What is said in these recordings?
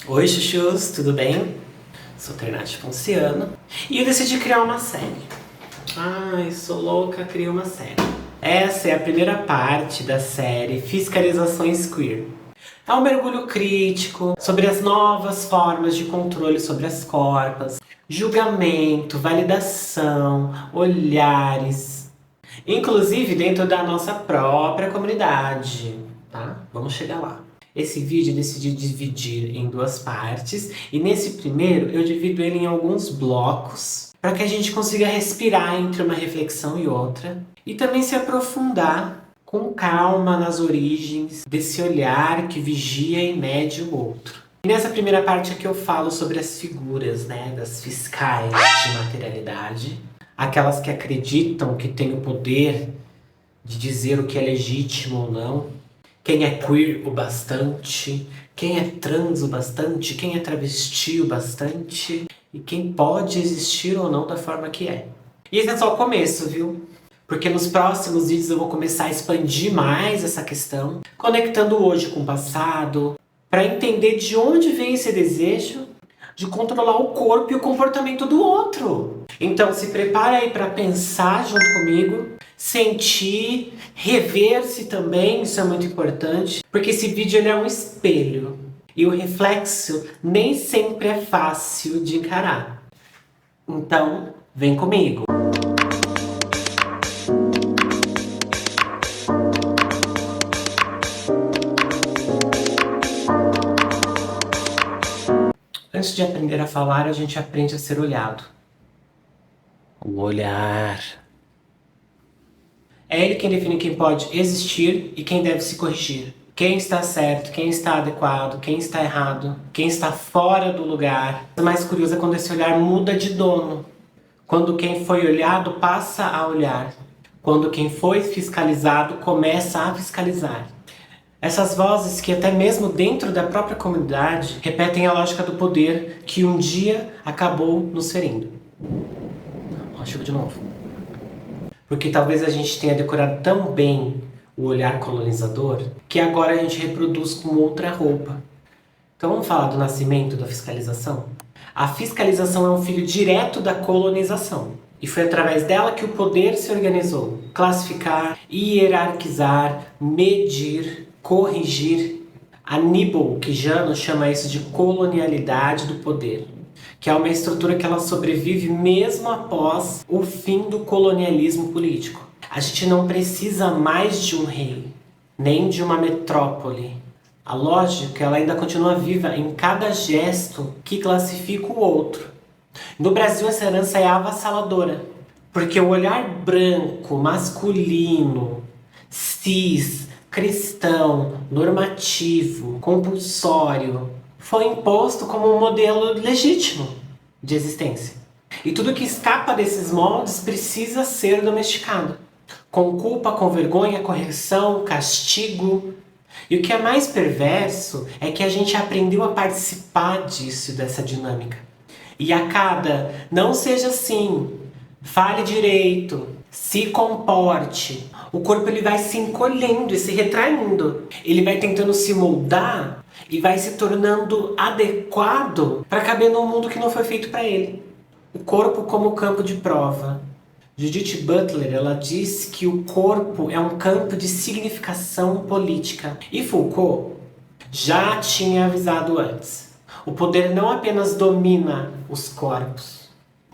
Oi, chuchus, tudo bem? Sou Ternate Ponciano e eu decidi criar uma série. Ai, sou louca, criei uma série. Essa é a primeira parte da série Fiscalizações Queer. É um mergulho crítico sobre as novas formas de controle sobre as corpas, julgamento, validação, olhares, inclusive dentro da nossa própria comunidade, tá? Vamos chegar lá. Esse vídeo eu decidi dividir em duas partes e nesse primeiro eu divido ele em alguns blocos para que a gente consiga respirar entre uma reflexão e outra e também se aprofundar com calma nas origens desse olhar que vigia e mede o outro. E nessa primeira parte aqui eu falo sobre as figuras, das fiscais de materialidade, aquelas que acreditam que têm o poder de dizer o que é legítimo ou não, quem é queer o bastante, quem é trans o bastante, quem é travesti o bastante e quem pode existir ou não da forma que é. E esse é só o começo, viu? Porque nos próximos vídeos eu vou começar a expandir mais essa questão, conectando hoje com o passado, para entender de onde vem esse desejo de controlar o corpo e o comportamento do outro. Então se prepara aí para pensar junto comigo, sentir, rever-se também, isso é muito importante, porque esse vídeo ele é um espelho e o reflexo nem sempre é fácil de encarar. Então, vem comigo! Antes de aprender a falar, a gente aprende a ser olhado. O olhar. É ele quem define quem pode existir e quem deve se corrigir. Quem está certo, quem está adequado, quem está errado, quem está fora do lugar. O mais curioso é quando esse olhar muda de dono. Quando quem foi olhado passa a olhar. Quando quem foi fiscalizado começa a fiscalizar. Essas vozes que até mesmo dentro da própria comunidade repetem a lógica do poder que um dia acabou nos ferindo. Chego de novo. Porque talvez a gente tenha decorado tão bem o olhar colonizador que agora a gente reproduz com outra roupa. Então vamos falar do nascimento da fiscalização? A fiscalização é um filho direto da colonização. E foi através dela que o poder se organizou. Classificar, hierarquizar, medir, corrigir. Aníbal Quijano chama isso de colonialidade do poder, que é uma estrutura que ela sobrevive mesmo após o fim do colonialismo político. A gente não precisa mais de um rei, nem de uma metrópole. A lógica ela ainda continua viva em cada gesto que classifica o outro. No Brasil essa herança é avassaladora, porque o olhar branco, masculino, cis, cristão, normativo, compulsório, foi imposto como um modelo legítimo de existência. E tudo que escapa desses moldes precisa ser domesticado. Com culpa, com vergonha, correção, castigo. E o que é mais perverso é que a gente aprendeu a participar disso, dessa dinâmica. E a cada não seja assim, fale direito, se comporte, o corpo ele vai se encolhendo e se retraindo. Ele vai tentando se moldar e vai se tornando adequado para caber num mundo que não foi feito para ele. O corpo como campo de prova. Judith Butler, ela diz que o corpo é um campo de significação política. E Foucault já tinha avisado antes. O poder não apenas domina os corpos,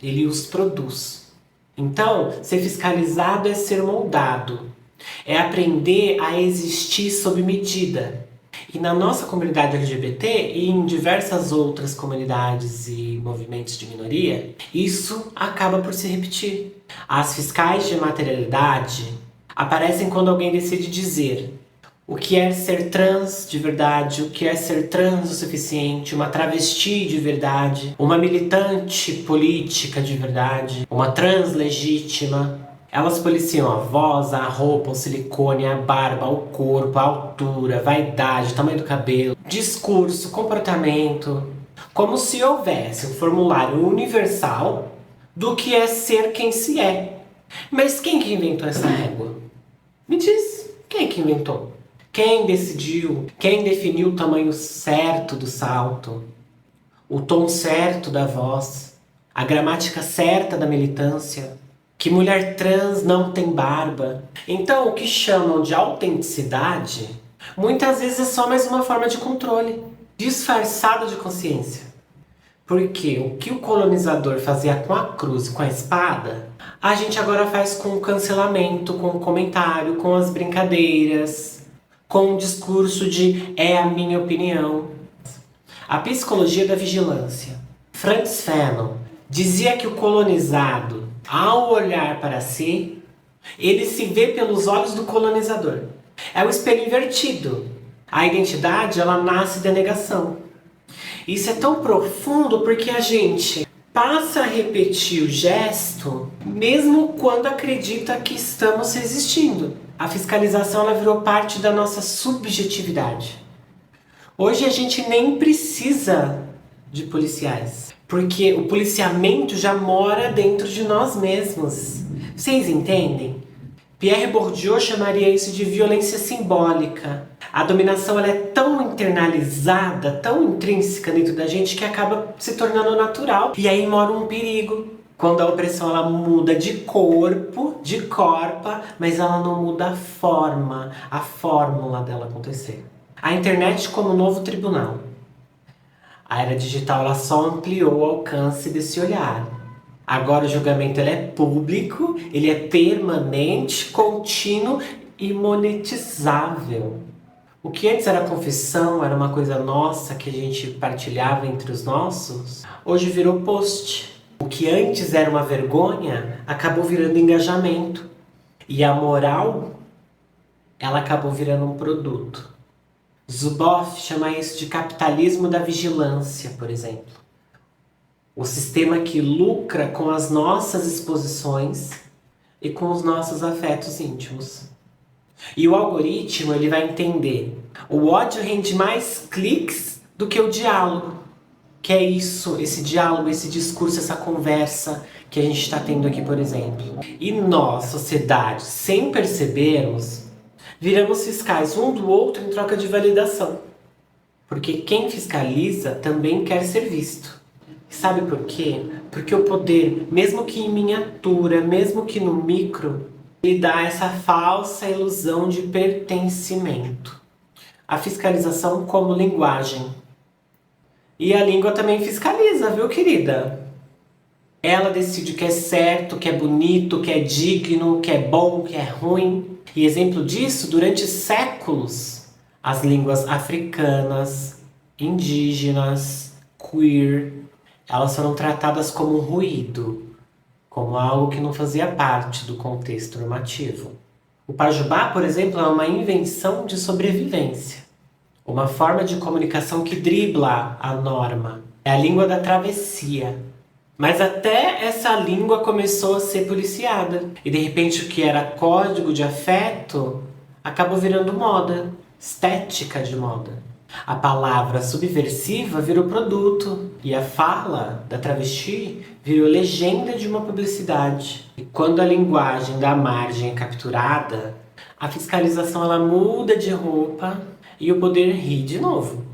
ele os produz. Então, ser fiscalizado é ser moldado. É aprender a existir sob medida. E na nossa comunidade LGBT e em diversas outras comunidades e movimentos de minoria, isso acaba por se repetir. As fiscais de materialidade aparecem quando alguém decide dizer o que é ser trans de verdade, o que é ser trans o suficiente, uma travesti de verdade, uma militante política de verdade, uma trans legítima. Elas policiam a voz, a roupa, o silicone, a barba, o corpo, a altura, a vaidade, o tamanho do cabelo, discurso, comportamento. Como se houvesse um formulário universal do que é ser quem se é. Mas quem que inventou essa régua? Me diz, quem que inventou? Quem decidiu? Quem definiu o tamanho certo do salto? O tom certo da voz? A gramática certa da militância? Que mulher trans não tem barba? Então, o que chamam de autenticidade, muitas vezes é só mais uma forma de controle, disfarçada de consciência. Porque o que o colonizador fazia com a cruz e com a espada, a gente agora faz com o cancelamento, com o comentário, com as brincadeiras, com o discurso de é a minha opinião. A psicologia da vigilância. Frantz Fanon dizia que o colonizado, ao olhar para si, ele se vê pelos olhos do colonizador. É o espelho invertido. A identidade, ela nasce da negação. Isso é tão profundo porque a gente passa a repetir o gesto mesmo quando acredita que estamos resistindo. A fiscalização, ela virou parte da nossa subjetividade. Hoje a gente nem precisa de policiais, porque o policiamento já mora dentro de nós mesmos. Vocês entendem? Pierre Bourdieu chamaria isso de violência simbólica. A dominação, ela é tão internalizada, tão intrínseca dentro da gente que acaba se tornando natural. E aí mora um perigo. Quando a opressão, ela muda de corpo, de corpa, mas ela não muda a forma, a fórmula dela acontecer. A internet como novo tribunal. A era digital, ela só ampliou o alcance desse olhar. Agora o julgamento, ele é público, ele é permanente, contínuo e monetizável. O que antes era confissão, era uma coisa nossa que a gente partilhava entre os nossos, hoje virou post. O que antes era uma vergonha, acabou virando engajamento. E a moral, ela acabou virando um produto. Zuboff chama isso de capitalismo da vigilância, por exemplo. O sistema que lucra com as nossas exposições e com os nossos afetos íntimos. E o algoritmo, ele vai entender. O ódio rende mais cliques do que o diálogo. Que é isso, esse diálogo, esse discurso, essa conversa que a gente está tendo aqui, por exemplo. E nós, sociedade, sem percebermos, viramos fiscais um do outro em troca de validação. Porque quem fiscaliza também quer ser visto. Sabe por quê? Porque o poder, mesmo que em miniatura, mesmo que no micro, ele dá essa falsa ilusão de pertencimento. A fiscalização como linguagem. E a língua também fiscaliza, viu, querida? Ela decide o que é certo, o que é bonito, o que é digno, o que é bom, o que é ruim. E exemplo disso, durante séculos, as línguas africanas, indígenas, queer, elas foram tratadas como ruído, como algo que não fazia parte do contexto normativo. O pajubá, por exemplo, é uma invenção de sobrevivência. Uma forma de comunicação que dribla a norma. É a língua da travessia. Mas até essa língua começou a ser policiada. E de repente o que era código de afeto acabou virando moda. Estética de moda. A palavra subversiva virou produto. E a fala da travesti virou legenda de uma publicidade. E quando a linguagem da margem é capturada, a fiscalização, ela muda de roupa e o poder ri de novo.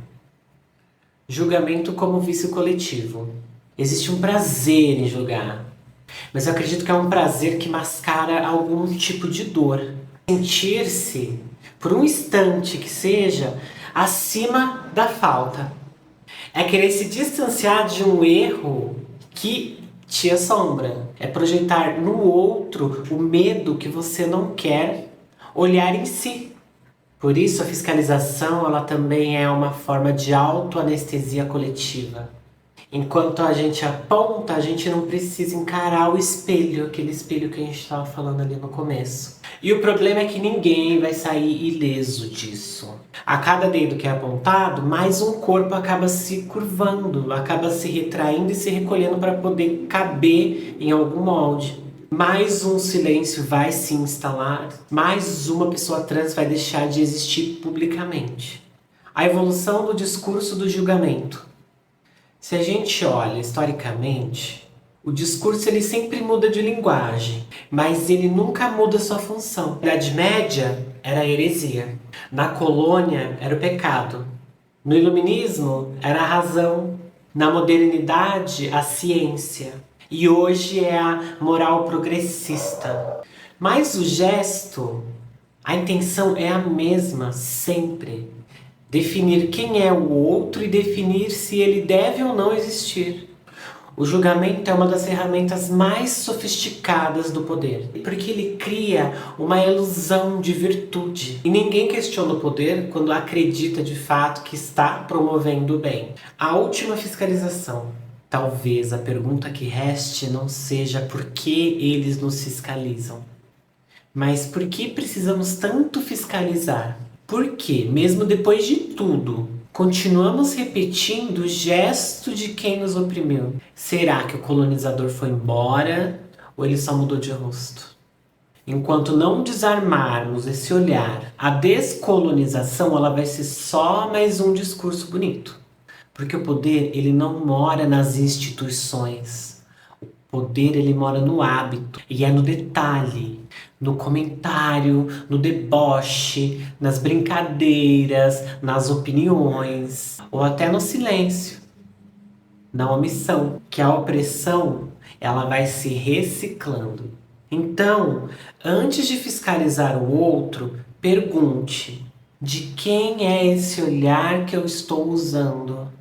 Julgamento como vício coletivo. Existe um prazer em julgar, mas eu acredito que é um prazer que mascara algum tipo de dor. Sentir-se, por um instante que seja, acima da falta. É querer se distanciar de um erro que te assombra. É projetar no outro o medo que você não quer olhar em si. Por isso a fiscalização, ela também é uma forma de autoanestesia coletiva. Enquanto a gente aponta, a gente não precisa encarar o espelho, aquele espelho que a gente estava falando ali no começo. E o problema é que ninguém vai sair ileso disso. A cada dedo que é apontado, mais um corpo acaba se curvando, acaba se retraindo e se recolhendo para poder caber em algum molde. Mais um silêncio vai se instalar, mais uma pessoa trans vai deixar de existir publicamente. A evolução do discurso do julgamento. Se a gente olha historicamente, o discurso, ele sempre muda de linguagem, mas ele nunca muda sua função. Na Idade Média, era a heresia. Na colônia, era o pecado. No iluminismo, era a razão. Na modernidade, a ciência. E hoje é a moral progressista. Mas o gesto, a intenção é a mesma, sempre. Definir quem é o outro e definir se ele deve ou não existir. O julgamento é uma das ferramentas mais sofisticadas do poder, porque ele cria uma ilusão de virtude. E ninguém questiona o poder quando acredita de fato que está promovendo o bem. A última fiscalização. Talvez a pergunta que reste não seja por que eles nos fiscalizam, mas por que precisamos tanto fiscalizar? Por que, mesmo depois de tudo, continuamos repetindo o gesto de quem nos oprimiu? Será que o colonizador foi embora ou ele só mudou de rosto? Enquanto não desarmarmos esse olhar, a descolonização ela vai ser só mais um discurso bonito. Porque o poder ele não mora nas instituições. O poder ele mora no hábito. E é no detalhe, no comentário, no deboche, nas brincadeiras, nas opiniões, ou até no silêncio, na omissão, que a opressão ela vai se reciclando. Então, antes de fiscalizar o outro, pergunte: de quem é esse olhar que eu estou usando?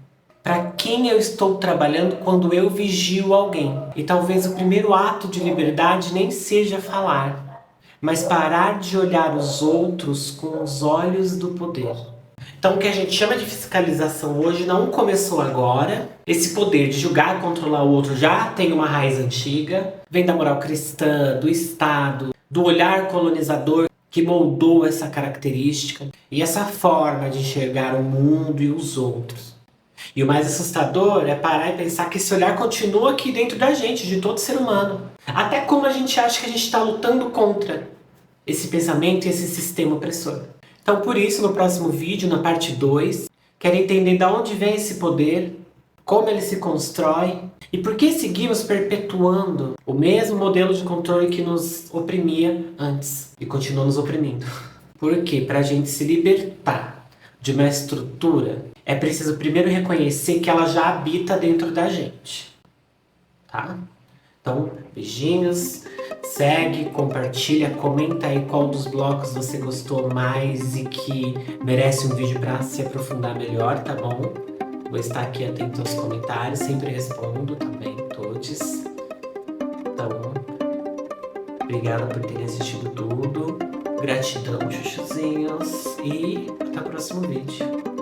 Para quem eu estou trabalhando quando eu vigio alguém? E talvez o primeiro ato de liberdade nem seja falar, mas parar de olhar os outros com os olhos do poder. Então o que a gente chama de fiscalização hoje não começou agora. Esse poder de julgar e controlar o outro já tem uma raiz antiga. Vem da moral cristã, do Estado, do olhar colonizador que moldou essa característica e essa forma de enxergar o mundo e os outros. E o mais assustador é parar e pensar que esse olhar continua aqui dentro da gente, de todo ser humano. Até como a gente acha que a gente está lutando contra esse pensamento e esse sistema opressor. Então por isso, no próximo vídeo, na parte 2, quero entender de onde vem esse poder, como ele se constrói e por que seguimos perpetuando o mesmo modelo de controle que nos oprimia antes e continua nos oprimindo. Porque para a gente se libertar de uma estrutura, é preciso primeiro reconhecer que ela já habita dentro da gente. Tá? Então, beijinhos, segue, compartilha, comenta aí qual dos blocos você gostou mais e que merece um vídeo para se aprofundar melhor, tá bom? Vou estar aqui atento aos comentários, sempre respondo também, todos. Então, obrigada por terem assistido tudo, gratidão, chuchuzinhos, e até o próximo vídeo.